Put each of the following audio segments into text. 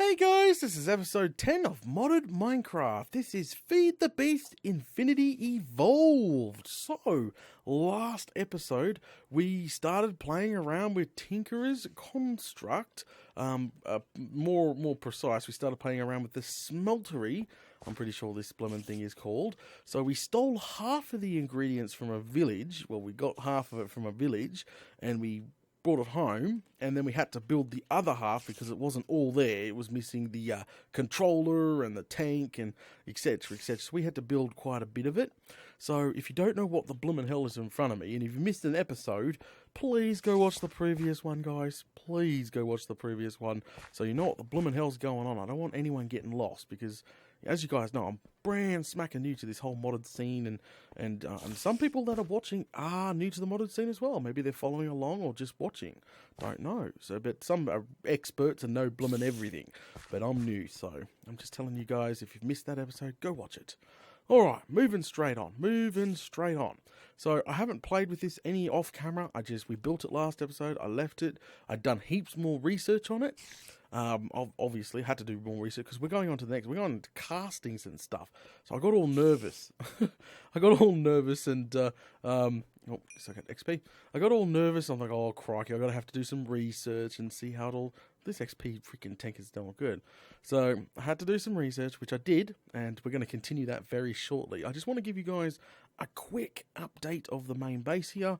Hey guys, this is episode 10 of Modded Minecraft. This is Feed the Beast Infinity Evolved. So, last episode we started playing around with Tinkerer's construct. More precise, we started playing around with the smeltery. I'm pretty sure this blooming thing is called. So we stole half of the ingredients from a village. Well, we got half of it from a village, and we brought it home, and then we had to build the other half because it wasn't all there. It was missing the controller and the tank and etc, etc. So we had to build quite a bit of it. So if you don't know what the bloomin' hell is in front of me, and if you missed an episode, please go watch the previous one, guys. Please go watch the previous one so you know what the bloomin' hell's going on. I don't want anyone getting lost because, as you guys know, I'm brand smacking new to this whole modded scene, and some people that are watching are new to the modded scene as well. Maybe they're following along or just watching. Don't know. So, but some are experts and know bloomin' everything. But I'm new, so I'm just telling you guys, if you've missed that episode, go watch it. Alright, moving straight on. So I haven't played with this any off camera. We built it last episode. I left it. I'd done heaps more research on it. Obviously had to do more research because we're going on to the next. We're going into castings and stuff. So I got all nervous. and XP. I got all nervous. I'm like, oh crikey, I gotta have to do some research and see how it'll. This XP freaking tank is not good. So I had to do some research, which I did, and we're going to continue that very shortly. I just want to give you guys a quick update of the main base here,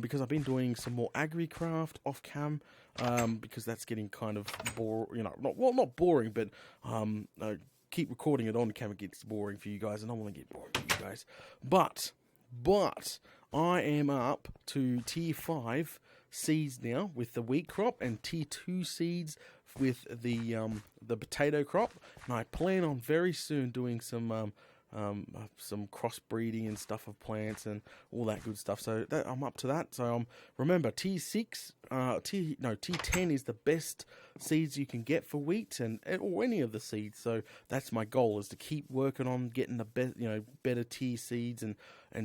because I've been doing some more agri-craft off cam, because that's getting kind of not boring, but keep recording it on camera gets boring for you guys, and I want to get boring for you guys. But I am up to tier 5 seeds now with the wheat crop, and tier 2 seeds with the potato crop, and I plan on very soon doing some crossbreeding and stuff of plants and all that good stuff. So I'm up to that. So remember, tier 10 is the best seeds you can get for wheat or any of the seeds. So that's my goal, is to keep working on getting the best, better tier seeds and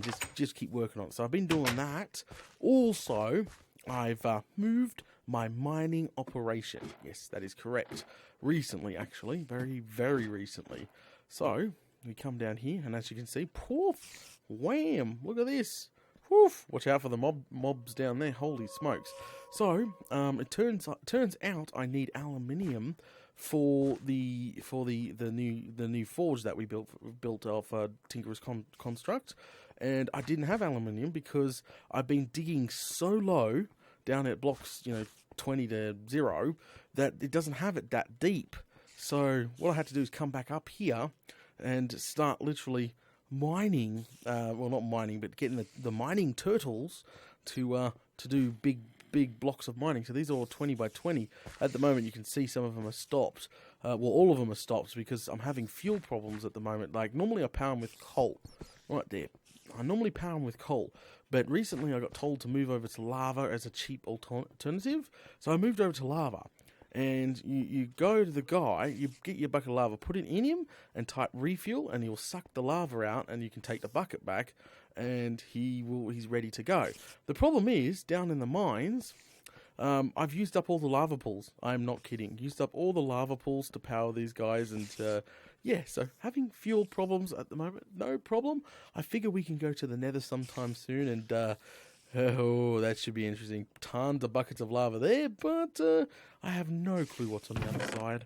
just keep working on it. So I've been doing that. Also, I've moved my mining operation. Yes, that is correct. Recently, actually. Very, very recently. So we come down here, and as you can see, poof, wham, look at this. Woof, watch out for the mobs down there. Holy smokes. So, it turns out I need aluminium for the new forge that we built off Tinkerer's construct. And I didn't have aluminium because I've been digging so low down at blocks 20 to 0 that it doesn't have it that deep. So what I had to do is come back up here and start literally mining, well, not mining, but getting the mining turtles to do big blocks of mining. So these are all 20 by 20. At the moment, you can see some of them are stopped. Well, all of them are stopped because I'm having fuel problems at the moment. Like, normally I power them with coal. Right there. I normally power them with coal. But recently I got told to move over to lava as a cheap alternative. So I moved over to lava. And you go to the guy, you get your bucket of lava, put it in him, and type refuel, and he'll suck the lava out, and you can take the bucket back, and he's ready to go. The problem is, down in the mines, I've used up all the lava pools. I'm not kidding. Used up all the lava pools to power these guys, and yeah, so having fuel problems at the moment, no problem. I figure we can go to the nether sometime soon, and oh, that should be interesting. Tons of buckets of lava there, but I have no clue what's on the other side.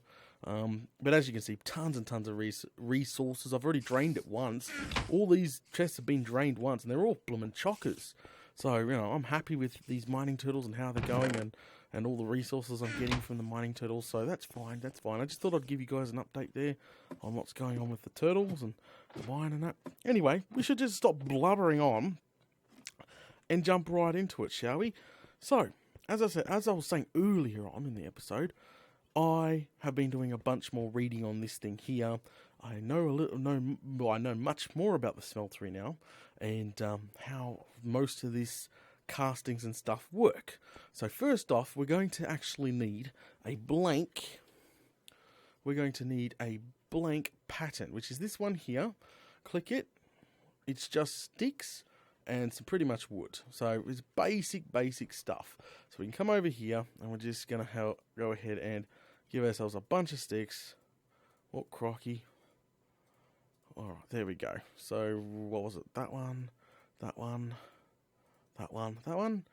But as you can see, tons and tons of resources. I've already drained it once. All these chests have been drained once, and they're all bloomin' chockers. So, I'm happy with these mining turtles and how they're going, and all the resources I'm getting from the mining turtles. So that's fine. I just thought I'd give you guys an update there on what's going on with the turtles and the mine and that. Anyway, we should just stop blubbering on and jump right into it, shall we? So, as I was saying earlier on in the episode, I have been doing a bunch more reading on this thing here. I know much more about the smeltery now, and how most of this castings and stuff work. So first off, we're going to actually need a blank. We're going to need a blank pattern, which is this one here. Click it. It's just sticks and some pretty much wood. So it's basic stuff. So we can come over here, and we're just going to go ahead and Give ourselves a bunch of sticks. Oh, crocky. Alright, there we go. So, what was it? That one, that one, that one, that one.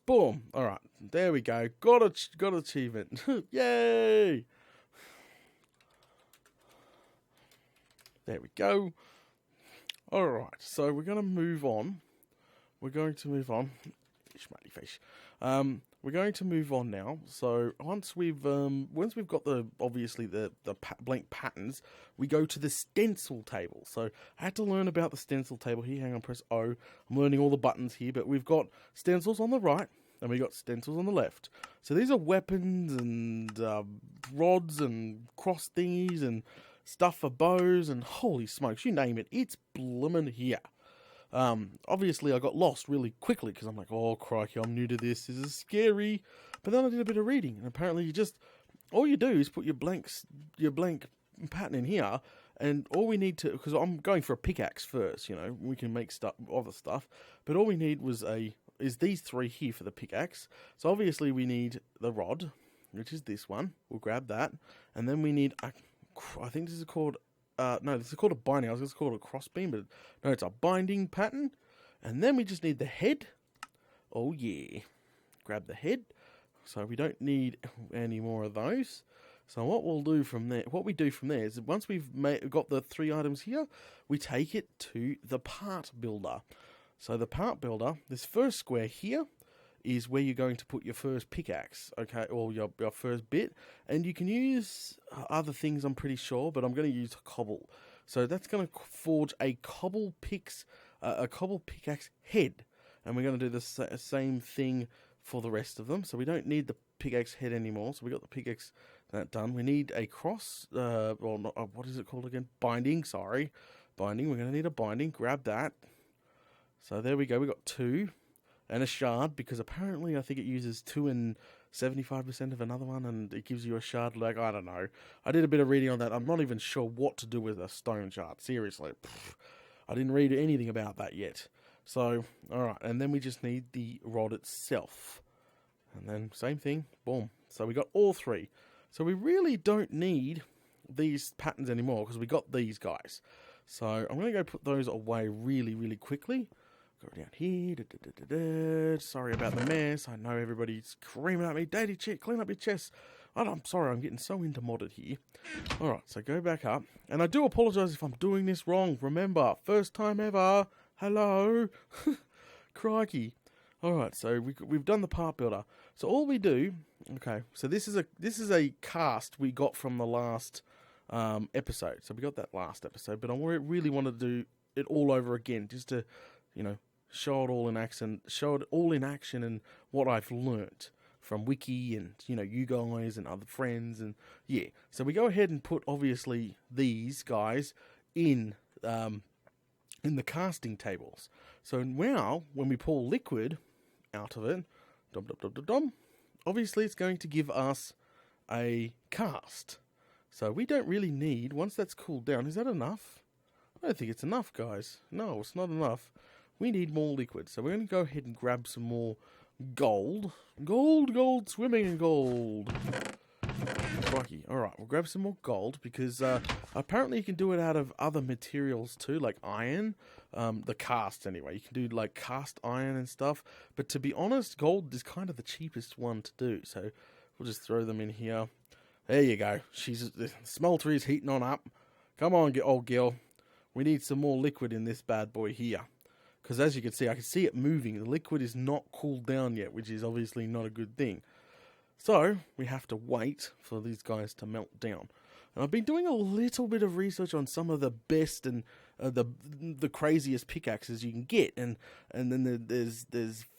Boom! Alright, there we go. Got achievement. Yay! There we go. Alright, so we're going to move on. We're going to move on. Schmatty fish. We're going to move on now. So once we've got obviously the blank patterns, we go to the stencil table. So I had to learn about the stencil table here. Hang on, press O. I'm learning all the buttons here, but we've got stencils on the right and we've got stencils on the left. So these are weapons and rods and cross thingies and stuff for bows and holy smokes, you name it, it's bloomin' here. Obviously I got lost really quickly because I'm like, oh crikey, I'm new to this. This is scary. But then I did a bit of reading, and apparently all you do is put your blank pattern in here, and all we need to, because I'm going for a pickaxe first, we can make other stuff, but all we need is these three here for the pickaxe. So obviously we need the rod, which is this one. We'll grab that, and then we need I think this is called. No, this is called a binding. I was going to call it a crossbeam, but no, it's a binding pattern. And then we just need the head. Oh, yeah. Grab the head. So we don't need any more of those. So what we do from there is once we've got the three items here, we take it to the part builder. So the part builder, this first square here, is where you're going to put your first pickaxe, okay, or your first bit, and you can use other things, I'm pretty sure, but I'm going to use cobble. So that's going to forge a cobble pickaxe head, and we're going to do the same thing for the rest of them. So we don't need the pickaxe head anymore. So we got the pickaxe that done. We need a cross, what is it called again? Binding. Sorry, binding. We're going to need a binding. Grab that. So there we go. We got two. And a shard, because apparently I think it uses 2 and 75% of another one, and it gives you a shard, like, I don't know. I did a bit of reading on that. I'm not even sure what to do with a stone shard. Seriously. I didn't read anything about that yet. So, alright, and then we just need the rod itself. And then, same thing, boom. So we got all three. So we really don't need these patterns anymore, because we got these guys. So I'm going to go put those away really, really quickly. Go down here. Sorry about the mess. I know everybody's screaming at me. Daddy, chick, clean up your chest. I'm sorry, I'm getting so into modded here. Alright, so go back up. And I do apologise if I'm doing this wrong. Remember, first time ever. Hello. Crikey. Alright, so we've done the part builder. So all we do, okay, so this is a cast we got from the last episode. So we got that last episode, but I really want to do it all over again, just to, show it all in action and what I've learnt from Wiki and, you guys and other friends, and yeah. So we go ahead and put, obviously, these guys in the casting tables. So now, when we pour liquid out of it, obviously it's going to give us a cast. So we don't really need, once that's cooled down, is that enough? I don't think it's enough, guys. No, it's not enough. We need more liquid. So we're going to go ahead and grab some more gold. Gold, swimming in gold. Crikey. Alright, we'll grab some more gold because apparently you can do it out of other materials too, like iron. The cast, anyway. You can do like cast iron and stuff. But to be honest, gold is kind of the cheapest one to do. So we'll just throw them in here. There you go. The smeltery is heating on up. Come on, old girl. We need some more liquid in this bad boy here. Because as you can see, I can see it moving. The liquid is not cooled down yet, which is obviously not a good thing. So, we have to wait for these guys to melt down. And I've been doing a little bit of research on some of the best and the craziest pickaxes you can get. And then there's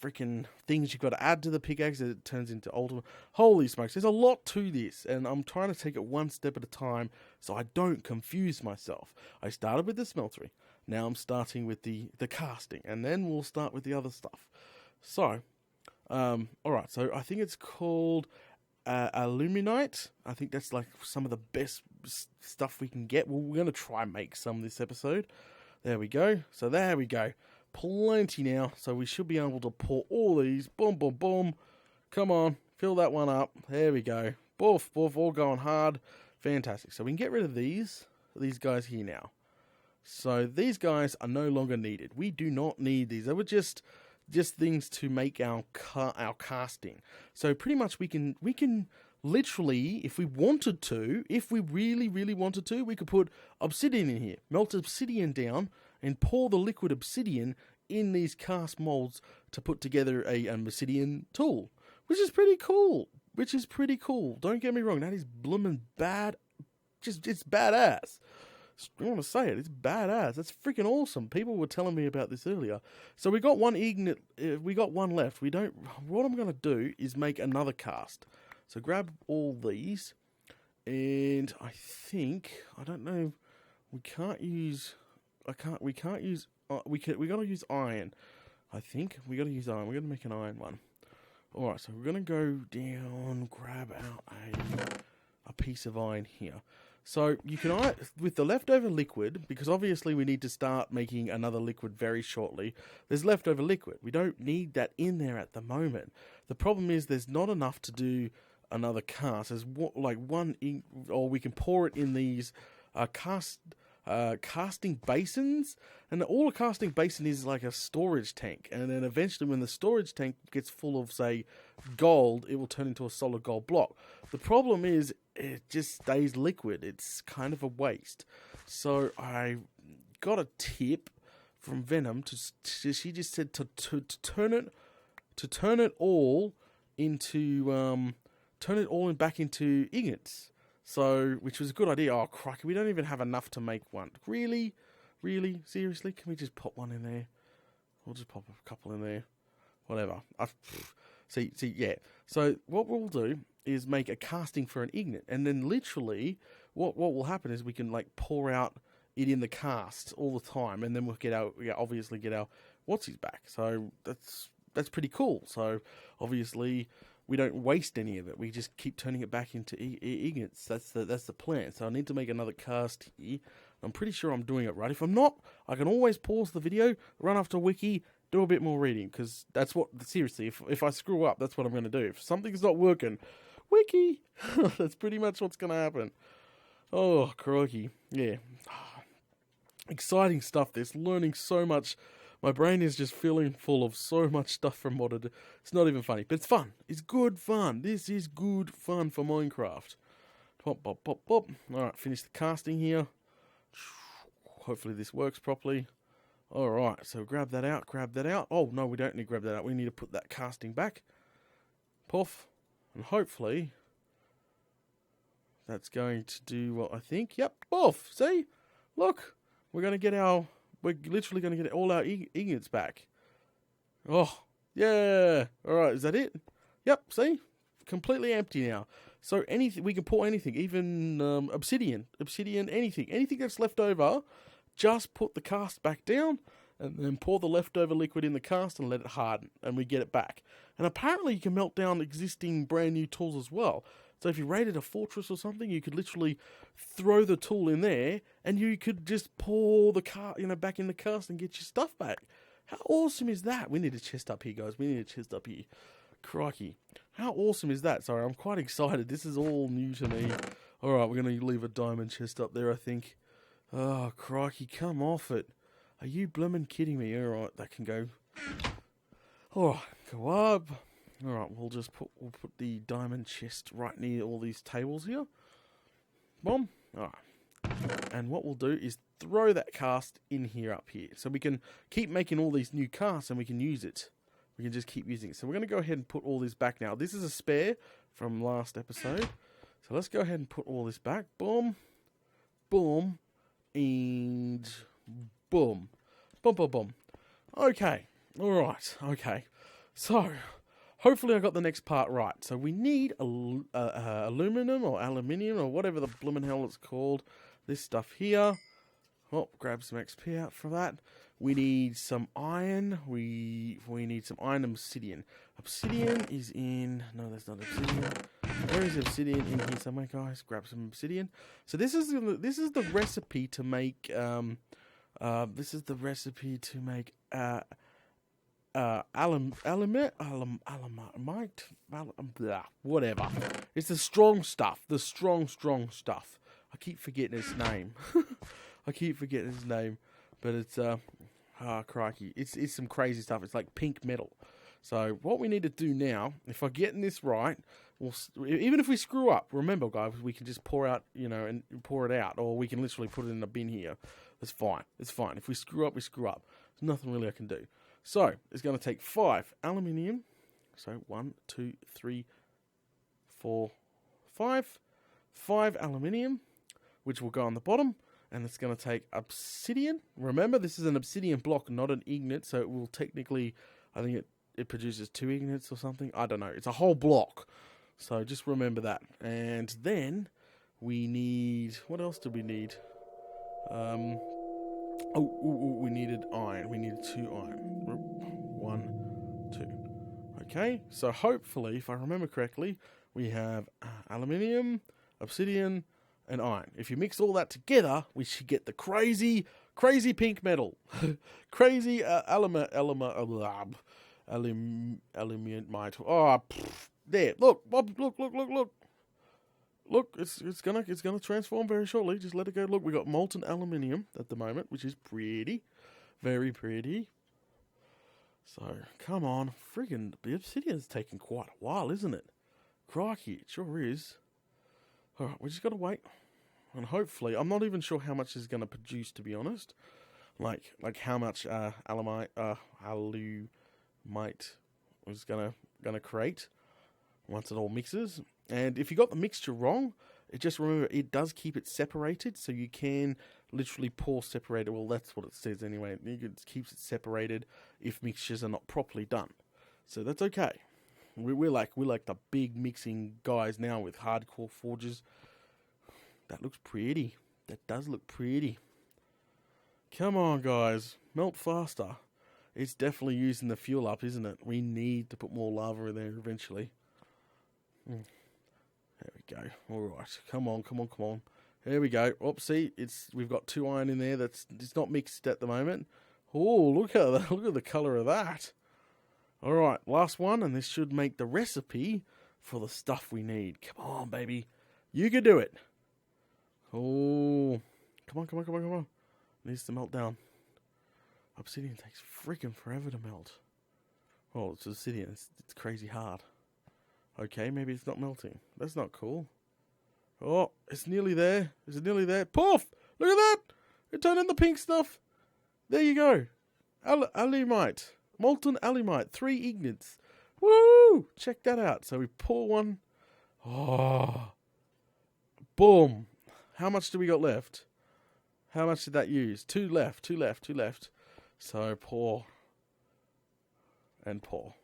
freaking things you've got to add to the pickaxe that it turns into ultimate. Holy smokes, there's a lot to this. And I'm trying to take it one step at a time so I don't confuse myself. I started with the smeltery. Now I'm starting with the casting. And then we'll start with the other stuff. So, alright, so I think it's called Alumite. I think that's like some of the best stuff we can get. Well, we're going to try and make some this episode. There we go. So there we go. Plenty now. So we should be able to pour all these. Boom, boom, boom. Come on. Fill that one up. There we go. Boof, boof, all going hard. Fantastic. So we can get rid of these guys here now. So these guys are no longer needed. We do not need these. They were just things to make our casting. So pretty much we can literally, if we wanted to, if we really wanted to, we could put obsidian in here, melt obsidian down, and pour the liquid obsidian in these cast molds to put together a obsidian tool, which is pretty cool. Don't get me wrong, that is bloomin' bad. It's badass. I want to say it. It's badass. That's freaking awesome. People were telling me about this earlier. So we got one ignite. We got one left. What I'm going to do is make another cast. So grab all these, and I think I don't know. We can't use. We can't use. We got to use iron. I think we got to use iron. We're going to make an iron one. All right. So we're going to go down. Grab out a piece of iron here. So you can, with the leftover liquid, because obviously we need to start making another liquid very shortly, there's leftover liquid. We don't need that in there at the moment. The problem is there's not enough to do another cast. There's like one, or we can pour it in these casting basins, and all a casting basin is like a storage tank, and then eventually when the storage tank gets full of, say, gold, it will turn into a solid gold block. The problem is it just stays liquid. It's kind of a waste. So I got a tip from Venom she just said to turn it all into back into ingots. So, which was a good idea. Oh, crikey, we don't even have enough to make one. Really? Seriously? Can we just pop one in there? We'll just pop a couple in there. Whatever. See, yeah. So, what we'll do is make a casting for an ignite. And then literally, what will happen is we can, like, pour out it in the cast all the time. And then we'll obviously get our what's-his back. So, that's pretty cool. So, obviously, we don't waste any of it. We just keep turning it back into ingots. That's the plan. So I need to make another cast here. I'm pretty sure I'm doing it right. If I'm not, I can always pause the video, run off to Wiki, do a bit more reading, because that's what, seriously, if I screw up, that's what I'm going to do. If something's not working, Wiki! That's pretty much what's going to happen. Oh, crikey. Yeah. Exciting stuff. This, learning so much. My brain is just filling full of so much stuff from modded. It's not even funny, but it's fun. It's good fun. This is good fun for Minecraft. Pop, pop, pop, pop. Alright, finish the casting here. Hopefully this works properly. Alright, so grab that out. Oh, no, we don't need to grab that out. We need to put that casting back. Poof. And hopefully that's going to do what I think. Yep, poof. See? Look. We're literally going to get all our ingots back. Oh, yeah. All right, is that it? Yep, see? Completely empty now. So anything, we can pour anything, even obsidian, anything that's left over, just put the cast back down and then pour the leftover liquid in the cast and let it harden, and we get it back. And apparently you can melt down existing brand new tools as well. So if you raided a fortress or something, you could literally throw the tool in there, and you could just pour the back in the cast and get your stuff back. How awesome is that? We need a chest up here, guys. We need a chest up here. Crikey. How awesome is that? Sorry, I'm quite excited. This is all new to me. All right, we're going to leave a diamond chest up there, I think. Oh, crikey, come off it. Are you bloomin' kidding me? All right, that can go. Oh, go up. All right, we'll put the diamond chest right near all these tables here. Boom. All right. And what we'll do is throw that cast in here up here. So we can keep making all these new casts and we can use it. We can just keep using it. So we're going to go ahead and put all this back now. This is a spare from last episode. So let's go ahead and put all this back. Boom. Boom. And boom. Boom, boom, boom. Okay. All right. Okay. So hopefully I got the next part right. So we need aluminum or aluminium or whatever the bloomin' hell it's called. This stuff here. Oh, grab some XP out for that. We need some iron. We need some iron and obsidian. Obsidian is in... No, that's not obsidian. Where is obsidian? In here somewhere, guys. Grab some obsidian. So this is the recipe to make... this is the recipe to make... whatever. It's the strong stuff. The strong stuff. I keep forgetting his name. But it's crikey. It's some crazy stuff. It's like pink metal. So what we need to do now, if I'm getting this right, even if we screw up, remember guys, we can just pour out, and pour it out, or we can literally put it in a bin here. That's fine. It's fine. If we screw up, we screw up. There's nothing really I can do. So it's going to take 5 aluminium. So 1, 2, 3, 4, 5. 5 aluminium, which will go on the bottom. And it's going to take obsidian. Remember, this is an obsidian block, not an ignite. So it will technically, I think it produces 2 ignites or something. I don't know. It's a whole block. So just remember that. And then we need, what else do we need? We needed iron. We needed 2 iron. 1, 2. Okay. So hopefully, if I remember correctly, we have aluminium, obsidian, and iron. If you mix all that together, we should get the crazy pink metal. Crazy alumite. Oh, there. Look, Bob, look. Look, it's gonna transform very shortly. Just let it go. Look, we got molten aluminium at the moment, which is pretty. Very pretty. So, come on. Friggin' the obsidian's taking quite a while, isn't it? Crikey, it sure is. Alright, we just gotta wait. And hopefully, I'm not even sure how much it's gonna produce, to be honest. Like how much alumite was gonna create once it all mixes. And if you got the mixture wrong, just remember it does keep it separated, so you can literally pour separated. Well, that's what it says anyway. It keeps it separated if mixtures are not properly done. So that's okay. We're like the big mixing guys now with hardcore forges. That looks pretty. That does look pretty. Come on, guys. Melt faster. It's definitely using the fuel up, isn't it? We need to put more lava in there eventually. There we go. All right. Come on. There we go. Oh, see, we've got 2 iron in there. It's not mixed at the moment. Oh, look at that. Look at the color of that. All right, last one, and this should make the recipe for the stuff we need. Come on, baby. You can do it. Oh, come on. Needs to melt down. Obsidian takes freaking forever to melt. Oh, it's obsidian. It's crazy hard. Okay, maybe it's not melting. That's not cool. Oh, it's nearly there. Is it nearly there? Poof! Look at that! It turned into pink stuff. There you go. Alumite. Molten alumite. 3 ignites. Woo! Check that out. So we pour one. Oh. Boom. How much do we got left? How much did that use? 2 left. So pour. And pour.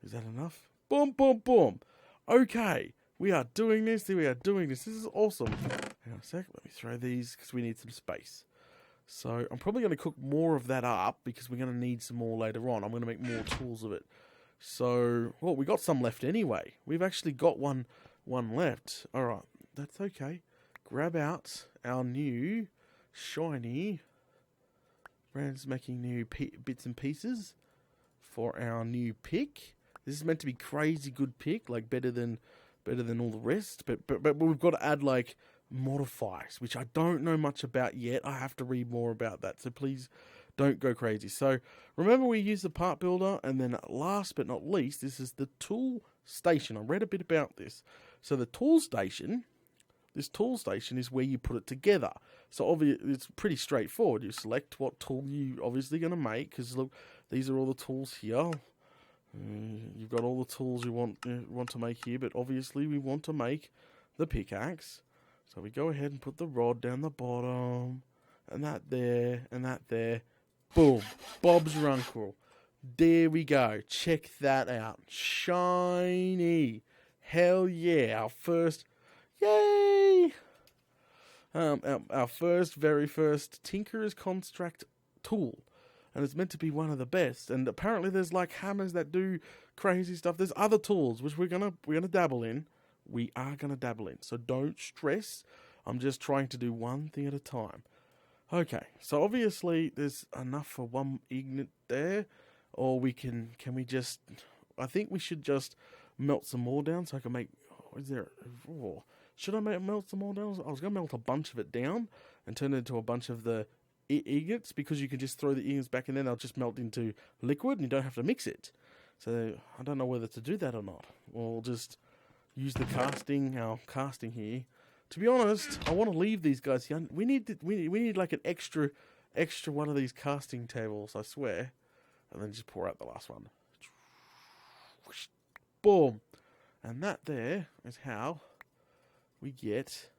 Is that enough? Boom. Okay. We are doing this. This is awesome. Hang on a sec. Let me throw these because we need some space. So I'm probably going to cook more of that up because we're going to need some more later on. I'm going to make more tools of it. So, well, we got some left anyway. We've actually got one left. All right. That's okay. Grab out our new shiny Brand's making new bits and pieces for our new pick. This is meant to be crazy good pick, like better than all the rest. But we've got to add like modifiers, which I don't know much about yet. I have to read more about that. So please don't go crazy. So remember, we use the part builder, and then last but not least, this is the tool station. I read a bit about this. So the tool station. This tool station is where you put it together. So obviously, it's pretty straightforward. You select what tool you're obviously going to make, because look, these are all the tools here. You've got all the tools you want to make here, but obviously we want to make the pickaxe. So we go ahead and put the rod down the bottom, and that there, and that there. Boom. Bob's your uncle. There we go. Check that out. Shiny. Hell yeah. Our first... Yay! Our very first Tinkerer's Construct tool. And it's meant to be one of the best. And apparently there's like hammers that do crazy stuff. There's other tools which we're gonna dabble in. We are gonna dabble in. So don't stress. I'm just trying to do one thing at a time. Okay, so obviously there's enough for one ignite there, or can we just, I think we should just melt some more down so I can make, is there, oh, should I melt some more down? I was going to melt a bunch of it down and turn it into a bunch of the ingots, because you can just throw the ingots back and then they'll just melt into liquid and you don't have to mix it. So I don't know whether to do that or not. Or just use the our casting here. To be honest, I want to leave these guys here. We need like an extra one of these casting tables, I swear. And then just pour out the last one. Boom. And that there is how we get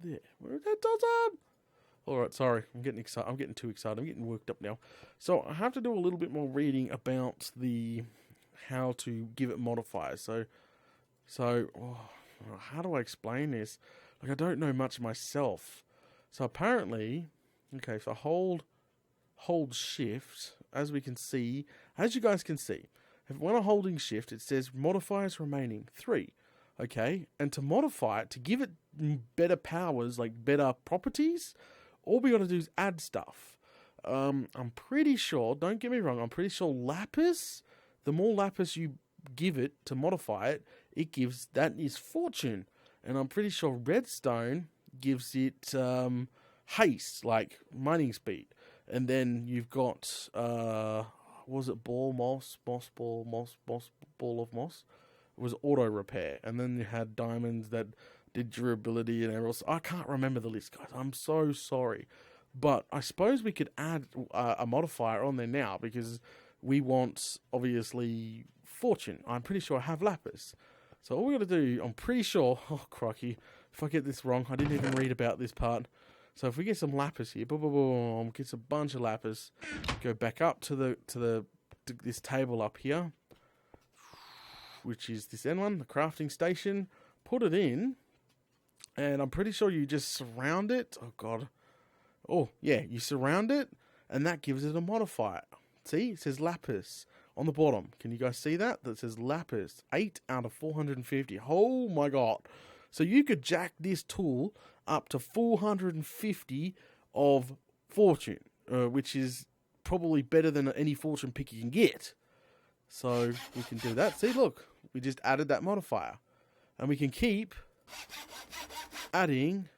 there. Where's that done? Alright, sorry. I'm getting excited. I'm getting too excited. I'm getting worked up now. So I have to do a little bit more reading about how to give it modifiers. So how do I explain this? Like, I don't know much myself. So apparently, okay, if I hold shift, as you guys can see, when I'm holding shift, it says modifiers remaining 3. Okay, and to modify it, to give it better powers, like better properties, all we got to do is add stuff. I'm pretty sure, don't get me wrong, I'm pretty sure lapis, the more lapis you give it to modify it, that is fortune. And I'm pretty sure redstone gives it haste, like mining speed. And then you've got, was it ball of moss? It was auto repair. And then you had diamonds that did durability and everything else. I can't remember the list, guys. I'm so sorry. But I suppose we could add a modifier on there now, because we want, obviously, fortune. I'm pretty sure I have lapis. So all we got to do, I'm pretty sure, oh crikey, if I get this wrong, I didn't even read about this part. So if we get some lapis here, boom, boom, boom, get a bunch of lapis, go back up to this table up here, which is this end one, the crafting station, put it in, and I'm pretty sure you just surround it. Oh god. Oh yeah, you surround it, and that gives it a modifier. See, it says lapis on the bottom. Can you guys see that? That says lapis. 8 out of 450. Oh my god. So you could jack this tool up to 450 of fortune, which is probably better than any fortune pick you can get. So we can do that. See, look, we just added that modifier. And we can keep adding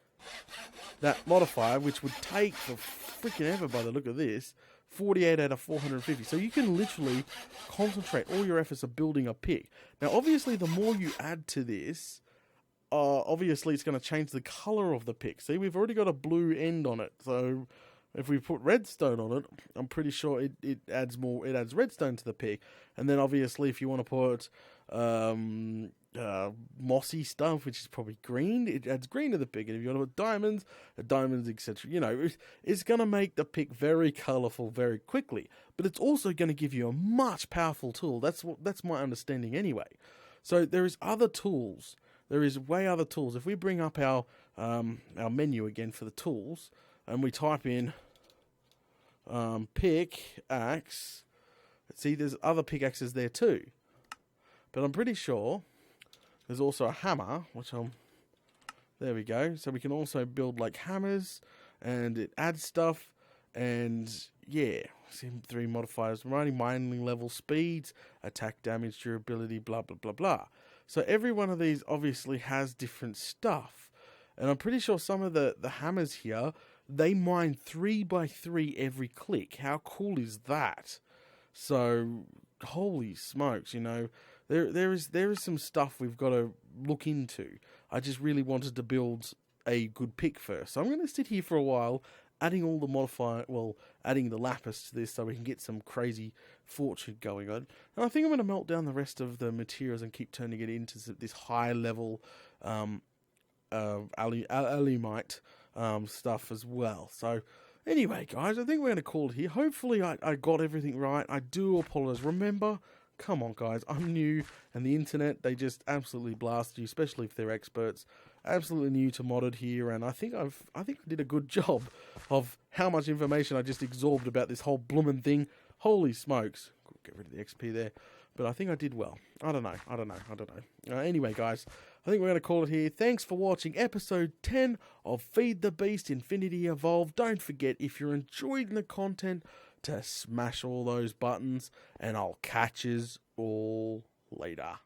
that modifier, which would take for freaking ever by the look of this. 48 out of 450. So you can literally concentrate all your efforts of building a pick. Now, obviously, the more you add to this, obviously it's going to change the color of the pick. See, we've already got a blue end on it. So if we put redstone on it, I'm pretty sure it adds redstone to the pick. And then obviously if you want to put mossy stuff, which is probably green, it adds green to the pick. And if you want to put diamonds, etc. You know, it's going to make the pick very colorful very quickly. But it's also going to give you a much powerful tool. That's my understanding anyway. So there is other tools. There is way other tools. If we bring up our menu again for the tools, and we type in pickaxe, see there's other pickaxes there too. But I'm pretty sure there's also a hammer, there we go. So we can also build like hammers, and it adds stuff, and yeah, 3 modifiers, mining level, speeds, attack damage, durability, blah, blah, blah, blah. So every one of these obviously has different stuff. And I'm pretty sure some of the hammers here, they mine 3 by 3 every click. How cool is that? So, holy smokes, you know, there is some stuff we've got to look into. I just really wanted to build a good pick first. So I'm going to sit here for a while, adding all the adding the lapis to this so we can get some crazy fortune going on. And I think I'm going to melt down the rest of the materials and keep turning it into this high level Alumite stuff as well. So anyway, guys, I think we're going to call it here. Hopefully I got everything right. I do apologize. Remember, come on, guys, I'm new, and the internet, they just absolutely blast you, especially if they're experts. Absolutely new to modded here, and I think I did a good job of how much information I just absorbed about this whole bloomin' thing. Holy smokes. Get rid of the XP there. but I think I did well. I don't know. Anyway, guys, I think we're going to call it here. Thanks for watching episode 10 of Feed the Beast Infinity Evolve. Don't forget, if you're enjoying the content, to smash all those buttons, and I'll catch yous all later.